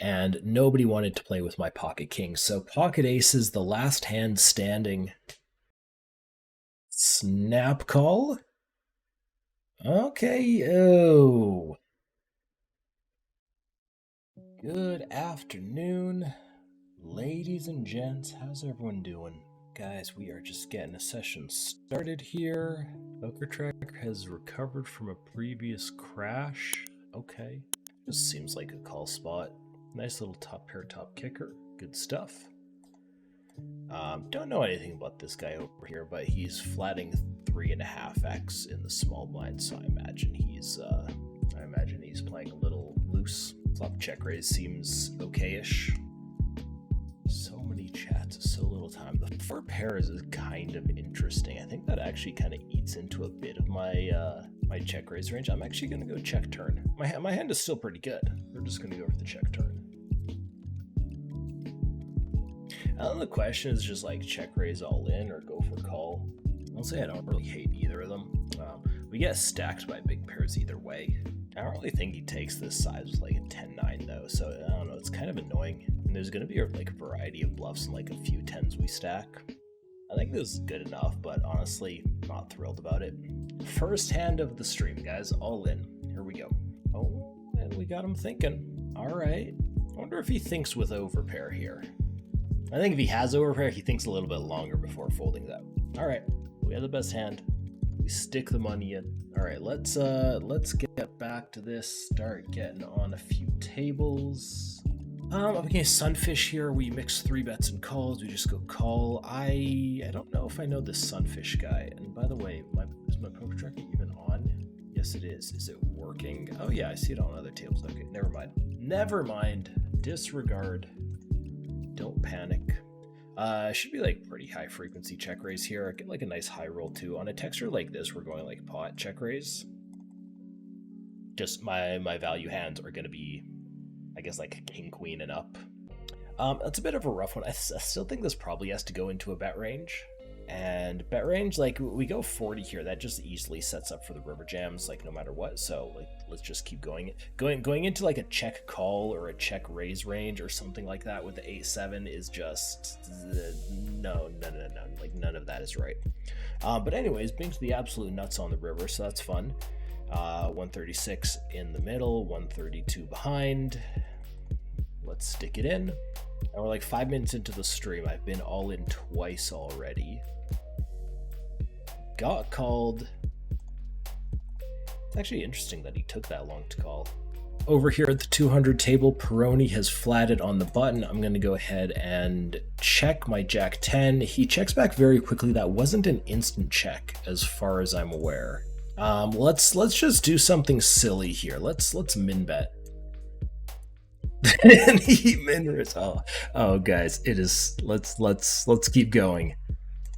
and nobody wanted to play with my pocket king. So pocket ace is the last hand standing. Snap call? Okay, oh. Good afternoon, ladies and gents. How's everyone doing? Guys, we are just getting a session started here. Poker Tracker has recovered from a previous crash. Okay. Just seems like a call spot. Nice little top pair, top kicker. Good stuff. Don't know anything about this guy over here, but he's flatting 3.5x in the small blind, so I imagine he's playing a little loose. Flop check raise seems okay-ish. So many chats, so little time. The 4 pairs is kind of interesting. I think that actually kind of eats into a bit of my my check raise range. I'm actually going to go check turn. My hand is still pretty good. We're just going to go for the check turn. The question is just like check raise all in or go for call. I'll say I don't really hate either of them. We get stacked by big pairs either way. I don't really think he takes this size with like a 10-9 though, so I don't know, it's kind of annoying. And there's going to be like a variety of bluffs and like a few 10s we stack. I think this is good enough, but honestly, not thrilled about it. First hand of the stream, guys, all in. Here we go. Oh, and we got him thinking. All right. I wonder if he thinks with overpair here. I think if he has overpair, he thinks a little bit longer before folding that. All right, we have the best hand. We stick the money in. All right, let's get back to this. Start getting on a few tables. Up against Sunfish here, we mix 3 bets and calls. We just go call. I don't know if I know this Sunfish guy. And by the way, is my poker tracker even on? Yes, it is. Is it working? Oh yeah, I see it on other tables. Okay, never mind. Never mind. Disregard. Don't panic. Should be like pretty high frequency check raise here. Get like a nice high roll too. On a texture like this, we're going like pot check raise. Just my value hands are gonna be, I guess, like king, queen, and up. That's a bit of a rough one. I still think this probably has to go into a bet range. And bet range, like, we go 40 here. That just easily sets up for the river jams, like, no matter what. So, like, let's just keep going. Going into, like, a check call or a check raise range or something like that with the 8-7 is just... No. Like, none of that is right. But anyways, Bink's the absolute nuts on the river, so that's fun. 136 in the middle, 132 behind. Let's stick it in. And we're like 5 minutes into the stream. I've been all in twice already. Got called. It's actually interesting that he took that long to call. Over here at the 200 table, Peroni has flatted on the button. I'm going to go ahead and check my Jack 10. He checks back very quickly. That wasn't an instant check as far as I'm aware. Let's just do something silly here. Let's min bet. And he min-raise. Oh guys, it is. Let's keep going.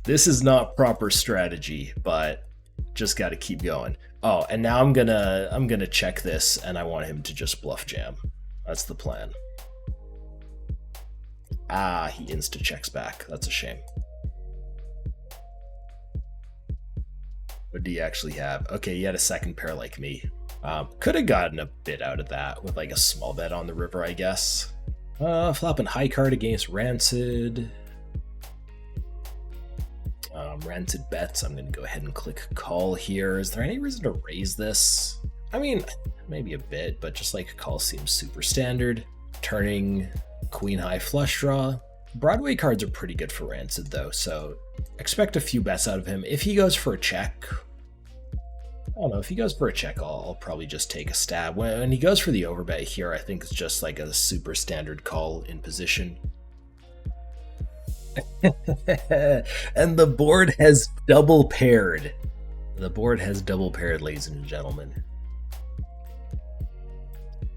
This is not proper strategy, but just got to keep going. Oh, and now I'm gonna check this, and I want him to just bluff jam. That's the plan. Ah, he insta checks back. That's a shame. What do you actually have? Okay, you had a second pair like me. Could have gotten a bit out of that with like a small bet on the river, I guess. Flopping high card against Rancid. Rancid bets. I'm going to go ahead and click call here. Is there any reason to raise this? I mean, maybe a bit, but just like call seems super standard. Turning queen high flush draw. Broadway cards are pretty good for Rancid though, so expect a few bets out of him. If he goes for a check, I don't know, if he goes for a check, I'll probably just take a stab. When he goes for the overbet here, I think it's just like a super standard call in position. And the board has double paired. The board has double paired, ladies and gentlemen.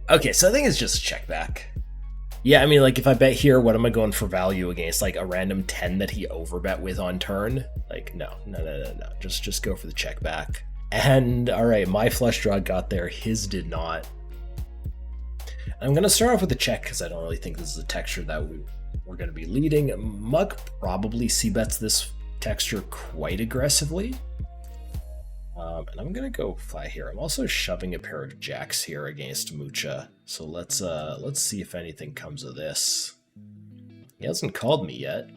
Okay, so I think it's just check back. Yeah, I mean, like, if I bet here, what am I going for value against? Like, a random 10 that he overbet with on turn? Like, no. Just go for the check back. And, alright, my flush draw got there. His did not. I'm going to start off with a check, because I don't really think this is a texture that we're going to be leading. Muck probably c-bets this texture quite aggressively. And I'm gonna go flat here. I'm also shoving a pair of jacks here against Mucha. So let's see if anything comes of this. He hasn't called me yet.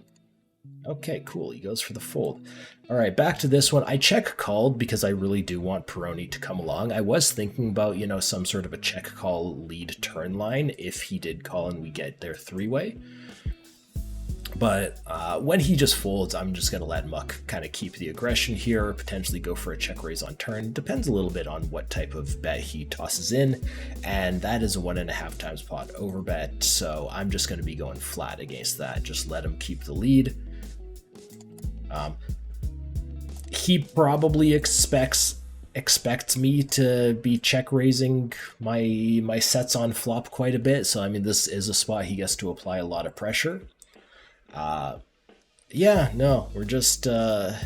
Okay, cool. He goes for the fold. All right, back to this one. I check called because I really do want Peroni to come along. I was thinking about, you know, some sort of a check call lead turn line if he did call and we get their three-way. But when he just folds, I'm just going to let Muck kind of keep the aggression here, potentially go for a check raise on turn. Depends a little bit on what type of bet he tosses in, and that is a 1.5 times pot over bet, so I'm just going to be going flat against that. Just let him keep the lead. He probably expects me to be check raising my sets on flop quite a bit, so I mean this is a spot he gets to apply a lot of pressure. Yeah, no, we're just, I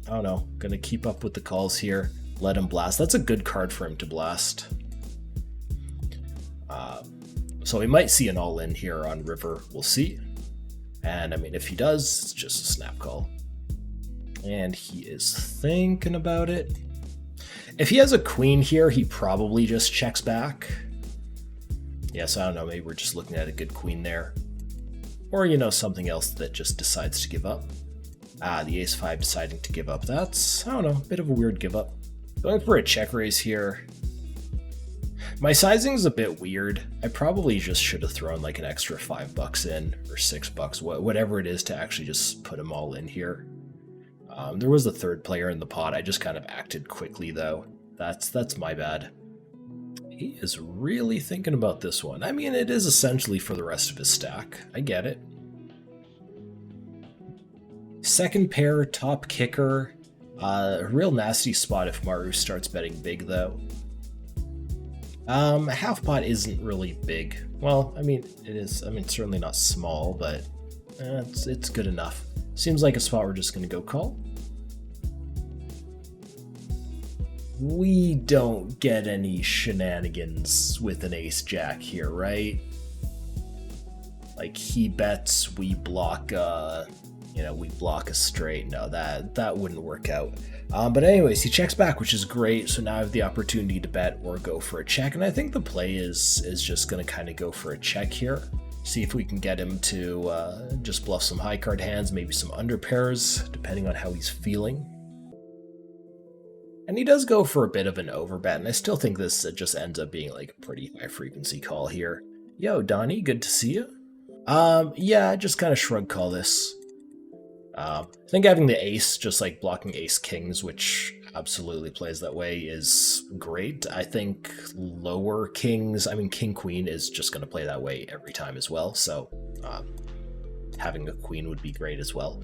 don't know, gonna keep up with the calls here, let him blast. That's a good card for him to blast. So we might see an all-in here on river, we'll see. And I mean, if he does, it's just a snap call. And he is thinking about it. If he has a queen here, he probably just checks back. Yes, I don't know, maybe we're just looking at a good queen there. Or, you know, something else that just decides to give up. The ace-5 deciding to give up. That's, I don't know, a bit of a weird give up. Going for a check raise here. My sizing is a bit weird. I probably just should have thrown like an extra $5 in, or $6, whatever it is to actually just put them all in here. There was a third player in the pot. I just kind of acted quickly though. That's my bad. He is really thinking about this one. I mean, it is essentially for the rest of his stack. I get it. Second pair, top kicker. A real nasty spot if Maru starts betting big, though. Half pot isn't really big. Well, I mean, it is. I mean, certainly not small, but it's good enough. Seems like a spot we're just going to go call. We don't get any shenanigans with an ace-jack here, right? Like, he bets, we block, we block a straight. No, that wouldn't work out. But anyways, he checks back, which is great, so now I have the opportunity to bet or go for a check, and I think the play is just going to kind of go for a check here. See if we can get him to just bluff some high card hands, maybe some under pairs, depending on how he's feeling. And he does go for a bit of an overbet, and I still think this just ends up being like a pretty high frequency call here. Yo, Donnie, good to see you. Yeah, just kind of shrug call this. I think having the ace, just like blocking ace kings, which absolutely plays that way, is great. I think lower kings, I mean king queen is just going to play that way every time as well, so having a queen would be great as well.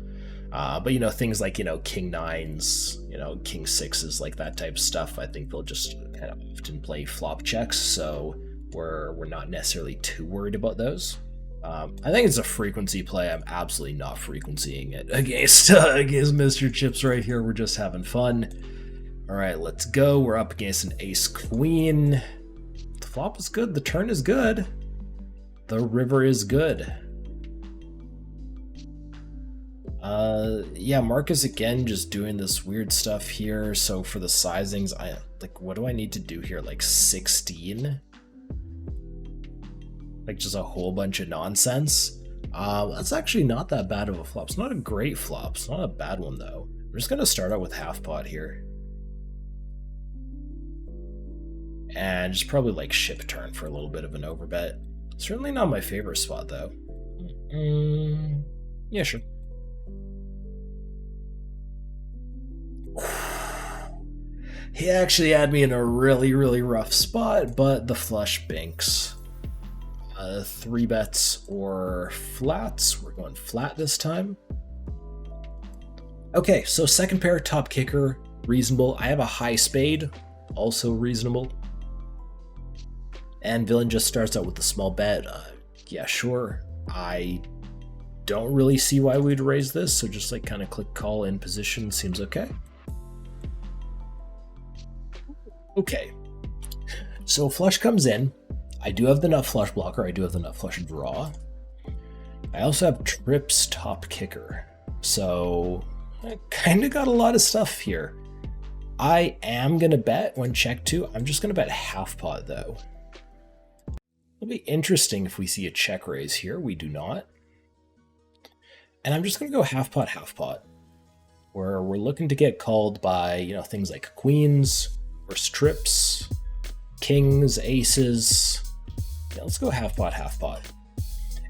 But, you know, things like, you know, king nines, you know, king sixes, like that type of stuff, I think they'll just kind of often play flop checks, so we're not necessarily too worried about those. I think it's a frequency play. I'm absolutely not frequencying it against Mr. Chips right here. We're just having fun. All right, let's go. We're up against an ace queen. The flop is good. The turn is good. The river is good. Yeah, Marcus again just doing this weird stuff here. So for the sizings, what do I need to do here? Like 16? Like just a whole bunch of nonsense? That's actually not that bad of a flop. It's not a great flop. It's not a bad one though. We're just gonna start out with half pot here. And just probably like ship turn for a little bit of an overbet. Certainly not my favorite spot though. Yeah, sure. He actually had me in a really, really rough spot, but the flush banks. 3 bets or flats. We're going flat this time. Okay, so second pair, top kicker, reasonable. I have a high spade, also reasonable. And villain just starts out with a small bet. Yeah, sure. I don't really see why we'd raise this, so just like kind of click call in position seems okay. Okay, so flush comes in. I do have the nut flush blocker. I do have the nut flush draw. I also have trips top kicker. So I kind of got a lot of stuff here. I am going to bet when check 2. I'm just going to bet half pot, though. It'll be interesting if we see a check raise here. We do not. And I'm just going to go half pot, where we're looking to get called by, you know, things like queens or trips, kings, aces. Yeah, let's go half pot.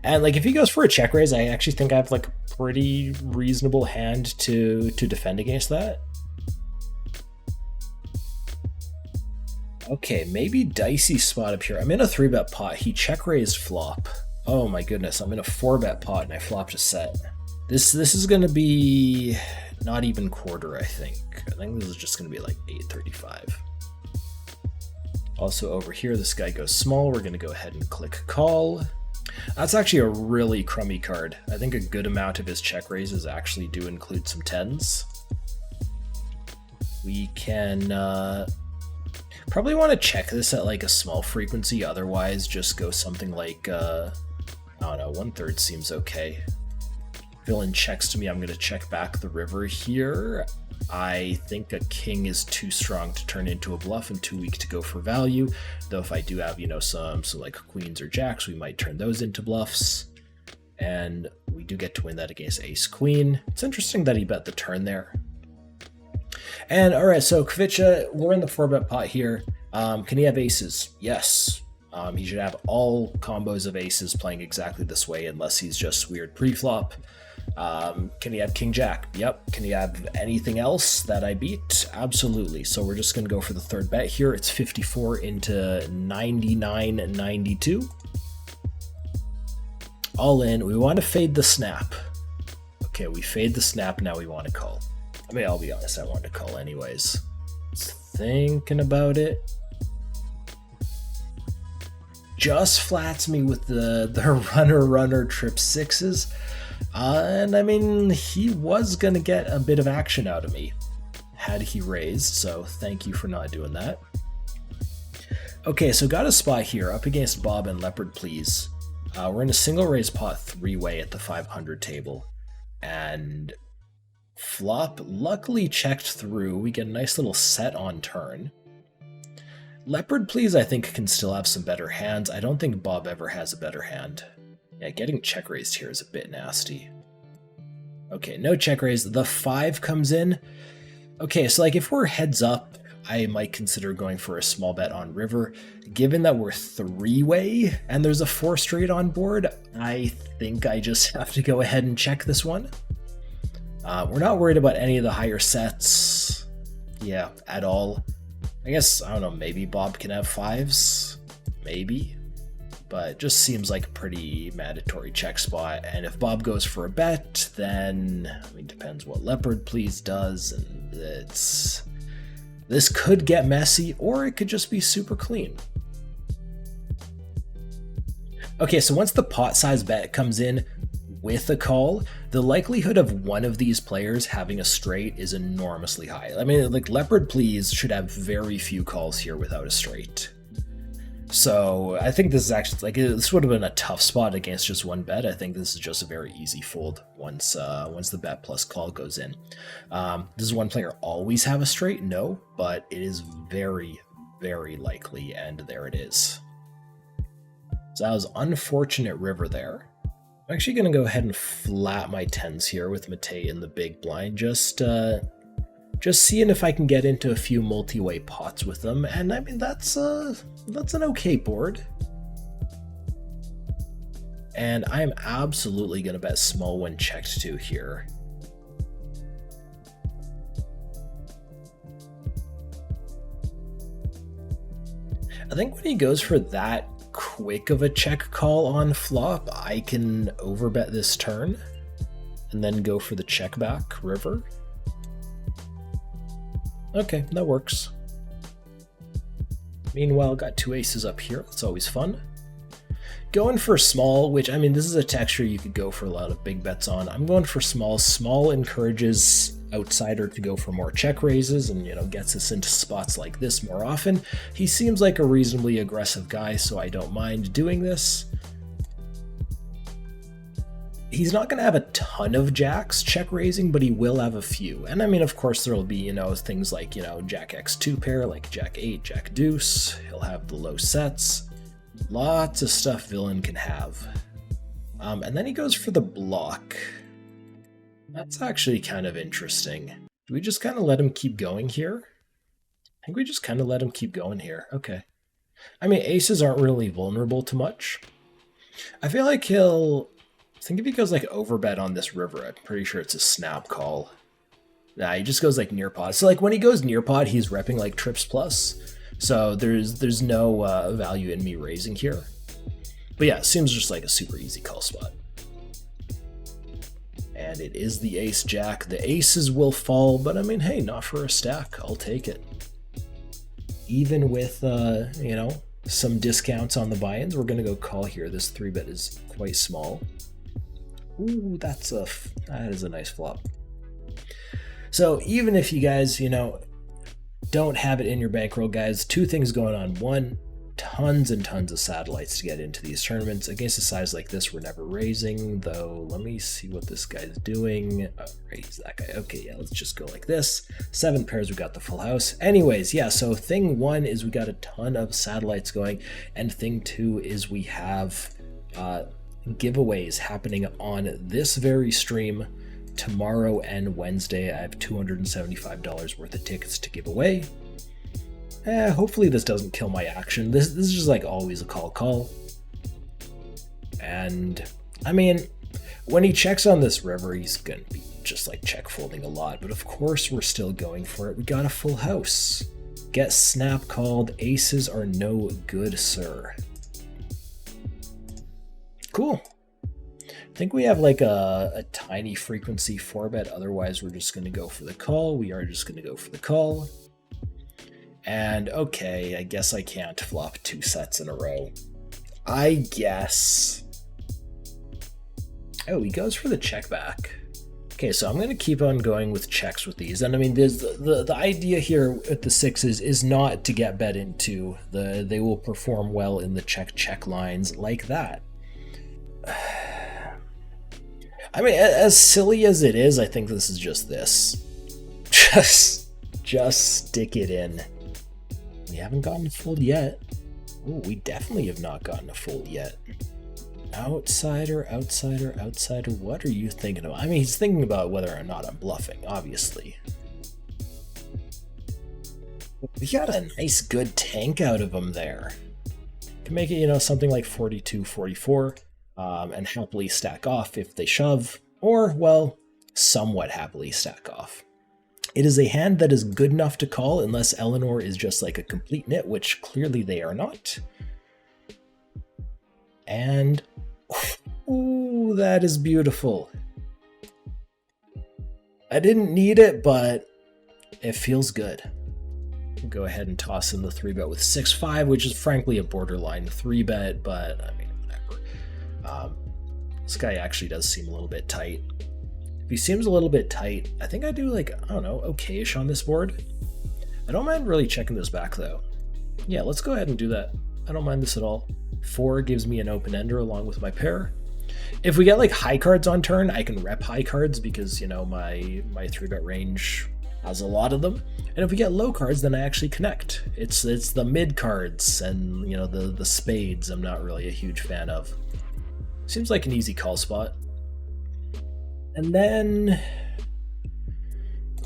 And like if he goes for a check raise, I actually think I have like a pretty reasonable hand to defend against that. Okay, maybe dicey spot up here. I'm in a 3-bet pot. He check raised flop. Oh my goodness, I'm in a 4-bet pot and I flopped a set. This is gonna be not even quarter, I think. I think this is just gonna be like 835. Also over here, this guy goes small. We're gonna go ahead and click call. That's actually a really crummy card. I think a good amount of his check raises actually do include some 10s. We can probably want to check this at like a small frequency, otherwise just go something like, I don't know, 1/3 seems okay. Villain checks to me, I'm going to check back the river here. I think a king is too strong to turn into a bluff and too weak to go for value, though if I do have, you know, some like queens or jacks, we might turn those into bluffs. And we do get to win that against ace queen. It's interesting that he bet the turn there. And all right, so Kvicha, we're in the 4-bet pot here. Can he have aces? Yes. He should have all combos of aces playing exactly this way, unless he's just weird pre-flop. Can he have king jack? Yep. Can he have anything else that I beat? Absolutely. So we're just going to go for the 3rd bet here. It's 54 into 99.92. All in. We want to fade the snap. Okay, we fade the snap. Now we want to call. I mean, I'll be honest, I wanted to call anyways. Just thinking about it. Just flats me with the runner trip 6s. And I mean, he was going to get a bit of action out of me had he raised, so thank you for not doing that. Okay, so got a spot here up against Bob and Leopard Please. We're in a single raise pot 3-way at the 500 table. And flop luckily checked through. We get a nice little set on turn. Leopard Please I think can still have some better hands. I don't think Bob ever has a better hand. Yeah, getting check raised here is a bit nasty. Okay, no check raise. The 5 comes in. Okay, so like if we're heads up, I might consider going for a small bet on river. Given that we're 3-way and there's a 4 straight on board, I think I just have to go ahead and check this one. We're not worried about any of the higher sets. Yeah, at all. I guess, I don't know, maybe Bob can have 5s. Maybe. But it just seems like a pretty mandatory check spot. And if Bob goes for a bet, then, I mean, depends what Leopard Please does. And this could get messy, or it could just be super clean. Okay, so once the pot size bet comes in with a call, the likelihood of one of these players having a straight is enormously high. I mean, like Leopard Please should have very few calls here without a straight. So I think this is actually, like, this would have been a tough spot against just one bet. I think this is just a very easy fold once the bet plus call goes in. Does one player always have a straight? No, but it is very, very likely, and there it is. So that was unfortunate river there. I'm actually going to go ahead and flat my 10s here with Matei in the big blind, just seeing if I can get into a few multi-way pots with them, and I mean that's an okay board. And I am absolutely going to bet small when checked to here. I think when he goes for that quick of a check call on flop, I can overbet this turn and then go for the check back river. Okay, that works. Meanwhile, got 2 aces up here. That's always fun. Going for small, which, I mean, this is a texture you could go for a lot of big bets on. I'm going for small. Small encourages outsider to go for more check raises and, you know, gets us into spots like this more often. He seems like a reasonably aggressive guy, so I don't mind doing this. he's not going to have a ton of jacks check raising, but he will have a few. And I mean, of course, there will be, things like, Jack X2 pair, like Jack 8, Jack Deuce. He'll have the low sets. Lots of stuff villain can have. And then he goes for the block. That's actually kind of interesting. Do we just kind of let him keep going here? I think we just kind of let him keep going here. Okay. I mean, aces aren't really vulnerable to much. I feel like I think if he goes like overbet on this river, I'm pretty sure it's a snap call. Nah, he just goes like near pot. So like when he goes near pot, he's repping like trips plus. So there's no value in me raising here. But yeah, it seems just like a super easy call spot. And it is the ace jack. The aces will fall, but I mean, hey, not for a stack. I'll take it. Even with, some discounts on the buy-ins, we're going to go call here. This 3-bet is quite small. Ooh, that is a nice flop. So even if you guys, don't have it in your bankroll, guys, two things going on. One, tons and tons of satellites to get into these tournaments. Against a size like this, we're never raising, though. Let me see what this guy's doing. Oh, raise that guy. Okay, yeah, let's just go like this. 7 pairs, we got the full house. Anyways, yeah, so thing 1 is we got a ton of satellites going, and thing 2 is we have giveaways happening on this very stream tomorrow and Wednesday. I have $275 worth of tickets to give away. Hopefully this doesn't kill my action. This is just like always a call. And I mean, when he checks on this river, he's gonna be just like check folding a lot, but of course we're still going for it. We got a full house. Get snap called. Aces are no good, sir. Cool. I think we have like a tiny frequency 4-bet, otherwise we're just going to go for the call. We are just going to go for the call. And okay, I guess I can't flop 2 sets in a row. I guess. Oh, he goes for the check back. Okay, so I'm going to keep on going with checks with these. And I mean, there's the idea here at the 6s is not to get bet into. They will perform well in the check lines like that. I mean, as silly as it is, I think this is just this. Just stick it in. We haven't gotten a fold yet. Ooh, we definitely have not gotten a fold yet. Outsider, what are you thinking about? I mean, he's thinking about whether or not I'm bluffing, obviously. We got a nice good tank out of him there. Can make it, something like 42, 44, and happily stack off if they shove, or, well, somewhat happily stack off. It is a hand that is good enough to call unless Eleanor is just like a complete nit, which clearly they are not. And, ooh, that is beautiful. I didn't need it, but it feels good. We'll go ahead and toss in the 3-bet with 6-5, which is frankly a borderline 3-bet, but I mean, whatever. This guy actually does seem a little bit tight. If he seems a little bit tight, I think I do like, I don't know, okay-ish on this board. I don't mind really checking this back though. Yeah, let's go ahead and do that. I don't mind this at all. 4 gives me an open-ender along with my pair. If we get like high cards on turn, I can rep high cards because, my 3-bet range has a lot of them. And if we get low cards, then I actually connect. It's the mid cards and, the spades I'm not really a huge fan of. Seems like an easy call spot. And then,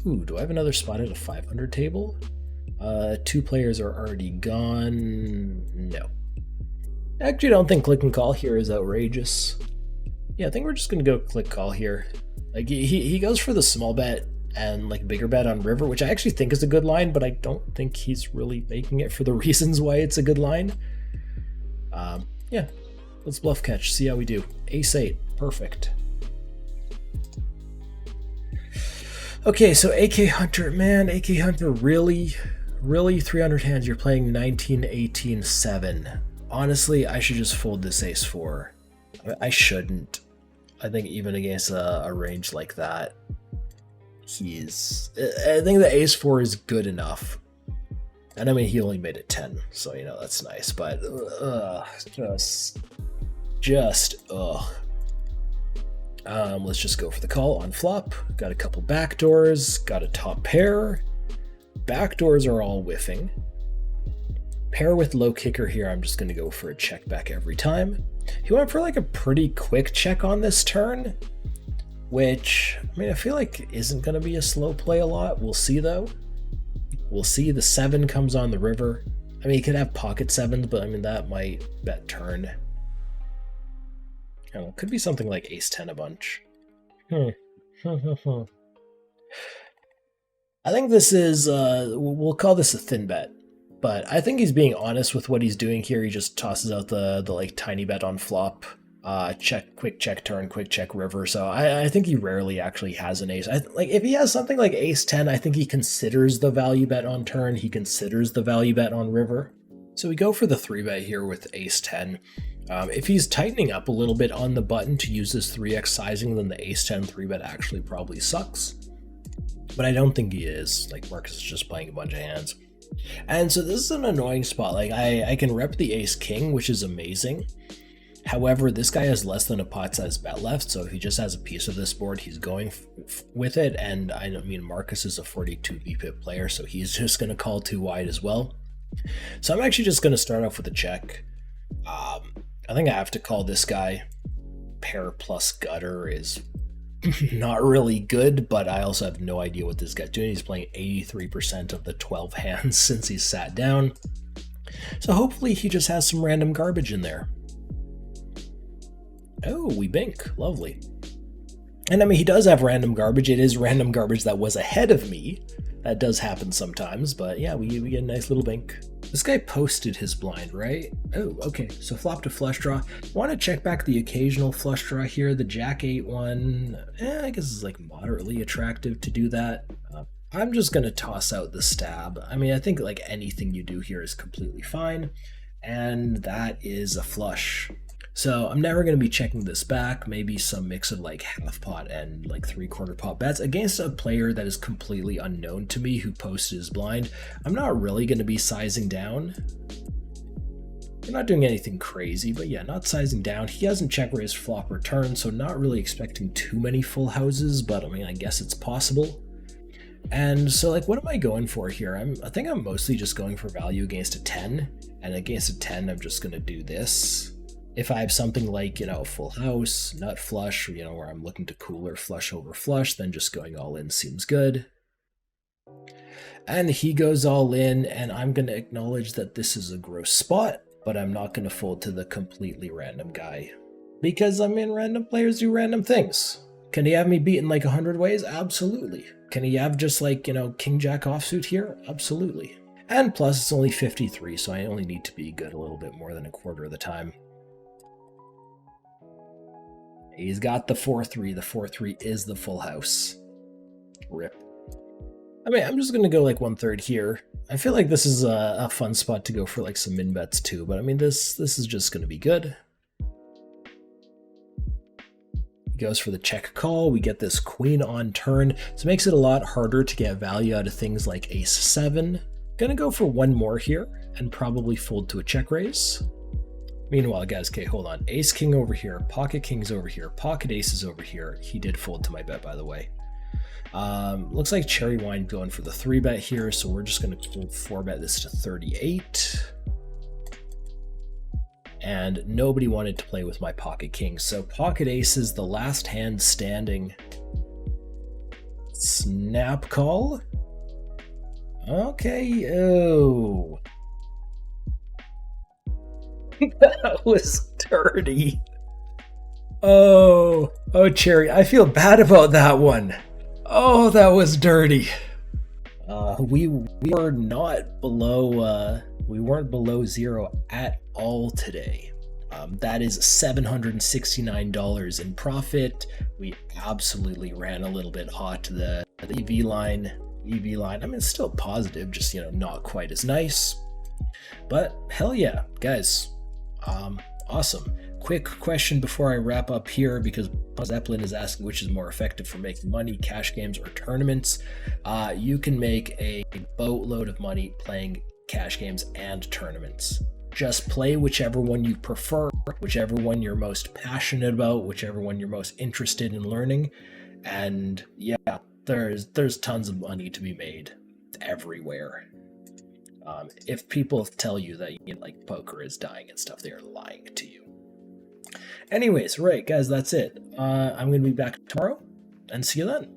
ooh, do I have another spot at a 500 table? 2 players are already gone. No. I actually don't think click and call here is outrageous. Yeah, I think we're just gonna go click call here. Like he goes for the small bet and like bigger bet on river, which I actually think is a good line, but I don't think he's really making it for the reasons why it's a good line. Yeah, let's bluff catch, see how we do. Ace 8, perfect. Okay, so AK Hunter, man, AK Hunter, really 300 hands, you're playing 19, 18, 7. Honestly, I should just fold this ace 4. I shouldn't. I think even against a range like that, I think the ace 4 is good enough. And I mean, he only made it 10, so that's nice, but just ugh. Let's just go for the call on flop. Got a couple backdoors, got a top pair. Backdoors are all whiffing. Pair with low kicker here, I'm just going to go for a check back every time. He went for like a pretty quick check on this turn, which, I mean, I feel like isn't going to be a slow play a lot. We'll see though. We'll see. The 7 comes on the river. I mean, he could have pocket 7s, but I mean, that might bet turn. I don't know, could be something like ace 10 a bunch. I think this is, we'll call this a thin bet. But I think he's being honest with what he's doing here. He just tosses out the like tiny bet on flop, check, quick check turn, quick check river. So I think he rarely actually has an ace. Like if he has something like ace 10, I think he considers the value bet on turn. He considers the value bet on river. So we go for the 3-bet here with ace 10. If he's tightening up a little bit on the button to use this 3x sizing, then the ace 10 3-bet actually probably sucks. But I don't think he is. Like Marcus is just playing a bunch of hands. And so this is an annoying spot. Like I can rep the ace king, which is amazing. However, this guy has less than a pot size bet left, so if he just has a piece of this board, he's going with it. And I mean, Marcus is a 42 VPIP player, so he's just going to call too wide as well. So I'm actually just going to start off with a check. I think I have to call this guy. Pair plus gutter is not really good, but I also have no idea what this guy's doing. He's playing 83% of the 12 hands since he's sat down. So hopefully he just has some random garbage in there. Oh, we bink. Lovely. And I mean, he does have random garbage. It is random garbage that was ahead of me. That does happen sometimes, but yeah, we get a nice little bink. This guy posted his blind, right? Oh, okay, so flop to flush draw. Want to check back the occasional flush draw here. The jack 8 one, I guess is like moderately attractive to do that. I'm just gonna toss out the stab. I mean, I think like anything you do here is completely fine, and that is a flush. So I'm never going to be checking this back. Maybe some mix of like half pot and like 3/4 pot bets against a player that is completely unknown to me who posted his blind. I'm not really going to be sizing down. We're not doing anything crazy, but yeah, not sizing down. He hasn't check raised flop or turn, so not really expecting too many full houses, but I mean, I guess it's possible. And so like, what am I going for here? I think I'm mostly just going for value against a 10, and against a 10, I'm just going to do this. If I have something like, you know, full house, nut flush, you know, where I'm looking to cooler flush over flush, then just going all in seems good. And he goes all in, and I'm going to acknowledge that this is a gross spot, but I'm not going to fold to the completely random guy. Because, I mean, random players do random things. Can he have me beaten like 100 ways? Absolutely. Can he have just like, you know, king jack offsuit here? Absolutely. And plus, it's only 53, so I only need to be good a little bit more than a quarter of the time. He's got the 4-3. The 4-3 is the full house. Rip. I mean, I'm just going to go like 1/3 here. I feel like this is a fun spot to go for like some min bets too, but I mean, this is just going to be good. He goes for the check call. We get this queen on turn, so it makes it a lot harder to get value out of things like ace 7. Gonna go for one more here and probably fold to a check raise. Meanwhile, guys, okay, hold on. Ace king over here, pocket kings over here, pocket aces over here. He did fold to my bet, by the way. Looks like Cherry Wine going for the 3-bet here, so we're just going to 4-bet this to 38. And nobody wanted to play with my pocket kings, so pocket ace is the last hand standing. Snap call. Okay, oh. That was dirty. Oh, Cherry, I feel bad about that one. Oh, that was dirty. We were not below. We weren't below zero at all today. That is $769 in profit. We absolutely ran a little bit hot to the EV line. I mean, it's still positive, just, you know, not quite as nice. But hell yeah, guys. Awesome. Quick question before I wrap up here, because Zeppelin is asking which is more effective for making money, cash games or tournaments. You can make a boatload of money playing cash games and tournaments. Just play whichever one you prefer, whichever one you're most passionate about, whichever one you're most interested in learning. And yeah, there's tons of money to be made everywhere. If people tell you that like poker is dying and stuff, they are lying to you. Anyways, right, guys, that's it. I'm gonna be back tomorrow, and see you then.